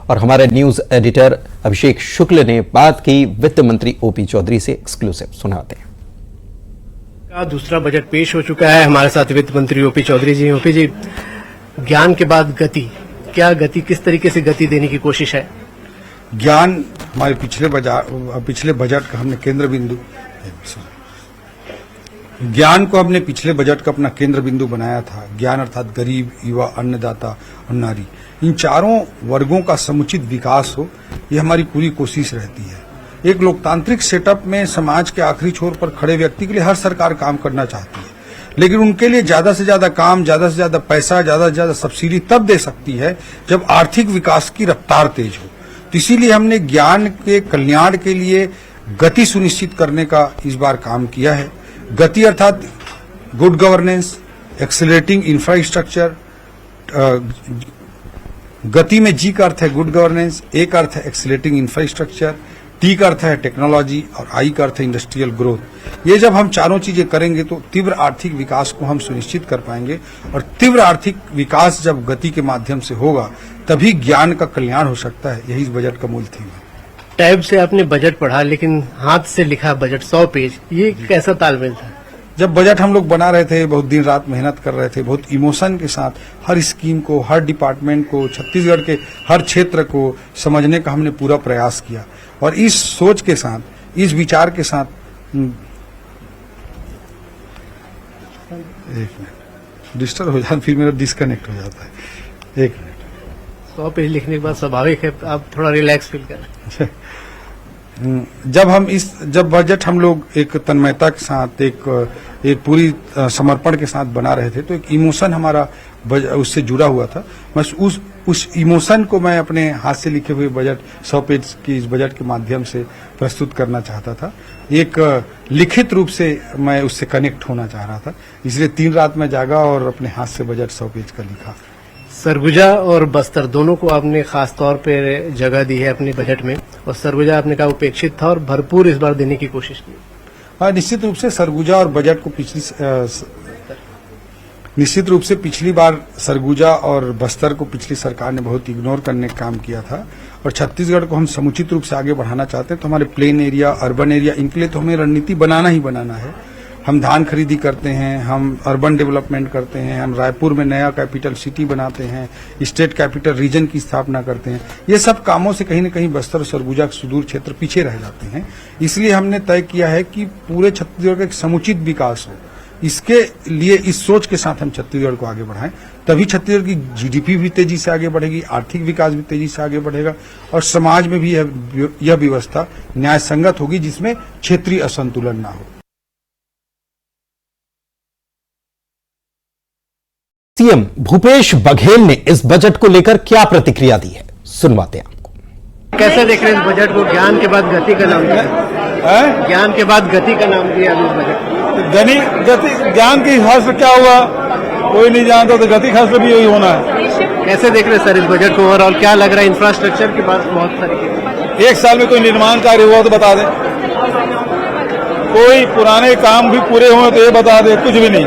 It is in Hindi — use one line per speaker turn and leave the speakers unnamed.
और हमारे न्यूज एडिटर अभिषेक शुक्ल ने बात की वित्त मंत्री ओपी चौधरी से। एक्सक्लूसिव सुनाते हैं।
का दूसरा बजट पेश हो चुका है। हमारे साथ वित्त मंत्री ओपी चौधरी जी। ओपी जी, ज्ञान के बाद गति, क्या गति, किस तरीके से गति देने की कोशिश है?
ज्ञान हमारे पिछले बजट का हमने केंद्र बिंदु, ज्ञान को हमने पिछले बजट का अपना केंद्र बिंदु बनाया था। ज्ञान अर्थात गरीब, युवा, अन्नदाता और नारी, इन चारों वर्गों का समुचित विकास हो, ये हमारी पूरी कोशिश रहती है। एक लोकतांत्रिक सेटअप में समाज के आखिरी छोर पर खड़े व्यक्ति के लिए हर सरकार काम करना चाहती है, लेकिन उनके लिए ज्यादा से ज्यादा काम, ज्यादा से ज्यादा पैसा, ज्यादा से ज्यादा सब्सिडी तब दे सकती है जब आर्थिक विकास की रफ्तार तेज हो। तो इसीलिए हमने ज्ञान के कल्याण के लिए गति सुनिश्चित करने का इस बार काम किया है। गति अर्थात गुड गवर्नेंस, एक्सेलरेटिंग इंफ्रास्ट्रक्चर। गति में जी का अर्थ है गुड गवर्नेंस, ए का अर्थ है एक्सेलरेटिंग इंफ्रास्ट्रक्चर, टी का अर्थ है टेक्नोलॉजी और आई का अर्थ है इंडस्ट्रियल ग्रोथ। ये जब हम चारों चीजें करेंगे तो तीव्र आर्थिक विकास को हम सुनिश्चित कर पाएंगे, और तीव्र आर्थिक विकास जब गति के माध्यम से होगा तभी ज्ञान का कल्याण हो सकता है। यही इस बजट का मूल थीम है।
टैब से आपने बजट पढ़ा, लेकिन हाथ से लिखा बजट 100 पेज, ये कैसा तालमेल था?
जब बजट हम लोग बना रहे थे, बहुत दिन रात मेहनत कर रहे थे, बहुत इमोशन के साथ हर स्कीम को, हर डिपार्टमेंट को, छत्तीसगढ़ के हर क्षेत्र को समझने का हमने पूरा प्रयास किया। और इस सोच के साथ, इस विचार के साथ, एक मिनट डिस्टर्ब हो जाता, फिर मेरा डिस्कनेक्ट हो जाता है। एक मिनट।
100 पेज लिखने के बाद स्वाभाविक है आप थोड़ा रिलैक्स फील करें।
जब बजट हम लोग एक तन्मयता के साथ, एक पूरी समर्पण के साथ बना रहे थे, तो एक इमोशन हमारा उससे जुड़ा हुआ था। बस उस इमोशन को मैं अपने हाथ से लिखे हुए बजट 100 पेज की इस बजट के माध्यम से प्रस्तुत करना चाहता था। एक लिखित रूप से मैं उससे कनेक्ट होना चाह रहा था, इसलिए 3 रात में जागा और अपने हाथ से बजट 100 पेज का लिखा।
सरगुजा और बस्तर दोनों को आपने खास तौर पे जगह दी है अपने बजट में, और सरगुजा आपने कहा उपेक्षित था और भरपूर इस बार देने की कोशिश की।
हाँ, निश्चित रूप से सरगुजा और बजट को निश्चित रूप से पिछली बार सरगुजा और बस्तर को पिछली सरकार ने बहुत इग्नोर करने का काम किया था, और छत्तीसगढ़ को हम समुचित रूप से आगे बढ़ाना चाहते हैं। तो हमारे प्लेन एरिया, अर्बन एरिया, इनके लिए तो हमें रणनीति बनाना ही बनाना है। हम धान खरीदी करते हैं, हम अर्बन डेवलपमेंट करते हैं, हम रायपुर में नया कैपिटल सिटी बनाते हैं, स्टेट कैपिटल रीजन की स्थापना करते हैं। ये सब कामों से कहीं न कहीं बस्तर और सरगुजा के सुदूर क्षेत्र पीछे रह जाते हैं। इसलिए हमने तय किया है कि पूरे छत्तीसगढ़ का एक समुचित विकास हो। इसके लिए इस सोच के साथ हम छत्तीसगढ़ को आगे बढ़ाएं, तभी छत्तीसगढ़ की जीडीपी भी तेजी से आगे बढ़ेगी, आर्थिक विकास भी तेजी से आगे बढ़ेगा, और समाज में भी यह व्यवस्था न्याय संगत होगी जिसमें क्षेत्रीय असंतुलन ना हो।
सीएम भूपेश बघेल ने इस बजट को लेकर क्या प्रतिक्रिया दी है, सुनवाते हैं आपको।
कैसे देख रहे हैं इस बजट को? ज्ञान के बाद गति का नाम दिया, ज्ञान के बाद गति का नाम दिया इस बजट।
गति ज्ञान के हिसाब से क्या हुआ कोई नहीं जानता, तो गति खास से भी यही होना है।
कैसे देख रहे हैं सर इस बजट को ओवरऑल? क्या लग रहा है? इंफ्रास्ट्रक्चर की बात बहुत सारी,
एक साल में कोई निर्माण कार्य हुआ तो बता दें, कोई पुराने काम भी पूरे हुए तो ये बता दें, कुछ भी नहीं।